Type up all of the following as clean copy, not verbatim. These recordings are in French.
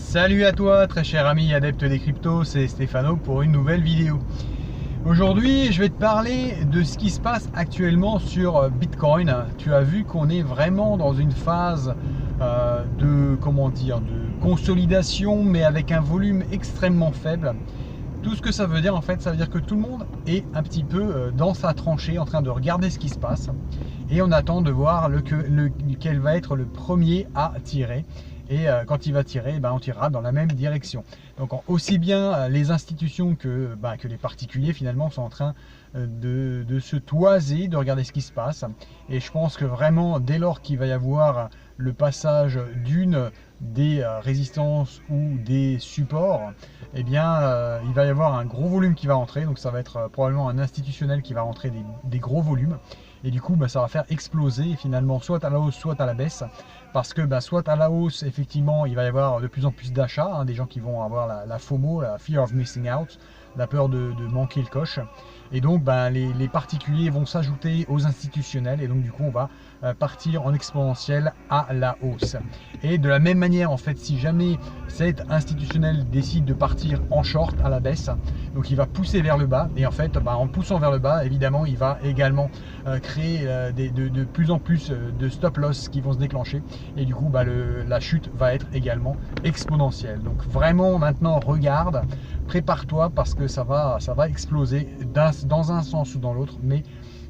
Salut à toi, très cher ami adepte des cryptos, c'est Stéphano pour une nouvelle vidéo. Aujourd'hui, je vais te parler de ce qui se passe actuellement sur Bitcoin. Tu as vu qu'on est vraiment dans une phase de consolidation, mais avec un volume extrêmement faible. Tout ce que ça veut dire en fait, ça veut dire que tout le monde est un petit peu dans sa tranchée en train de regarder ce qui se passe et on attend de voir lequel va être le premier à tirer. Et quand il va tirer, on tirera dans la même direction. Donc aussi bien les institutions que les particuliers finalement sont en train de se toiser, de regarder ce qui se passe. Et je pense que vraiment dès lors qu'il va y avoir le passage d'une des résistances ou des supports, eh bien, il va y avoir un gros volume qui va rentrer. Donc ça va être probablement un institutionnel qui va rentrer des gros volumes. Et du coup, ça va faire exploser finalement soit à la hausse, soit à la baisse. Parce que soit à la hausse, effectivement, il va y avoir de plus en plus d'achats, des gens qui vont avoir la FOMO, la Fear of Missing Out, la peur de manquer le coche. Et donc, les particuliers vont s'ajouter aux institutionnels. Et donc, du coup, on va partir en exponentiel à la hausse. Et de la même manière, en fait, si jamais cet institutionnel décide de partir en short à la baisse, donc il va pousser vers le bas. Et en fait, en poussant vers le bas, évidemment, il va également créer de plus en plus de stop loss qui vont se déclencher. Et du coup, la chute va être également exponentielle. Donc vraiment, maintenant, regarde, prépare-toi parce que ça va exploser dans un sens ou dans l'autre, mais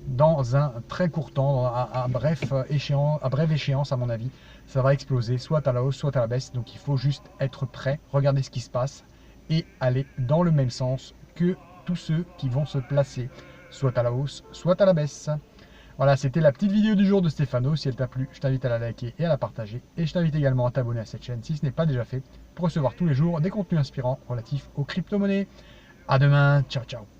dans un très court temps, à brève échéance à mon avis, ça va exploser soit à la hausse, soit à la baisse. Donc il faut juste être prêt, regarder ce qui se passe et aller dans le même sens que tous ceux qui vont se placer, soit à la hausse, soit à la baisse. Voilà, c'était la petite vidéo du jour de Stéphano. Si elle t'a plu, je t'invite à la liker et à la partager. Et je t'invite également à t'abonner à cette chaîne si ce n'est pas déjà fait pour recevoir tous les jours des contenus inspirants relatifs aux crypto-monnaies. À demain, ciao ciao.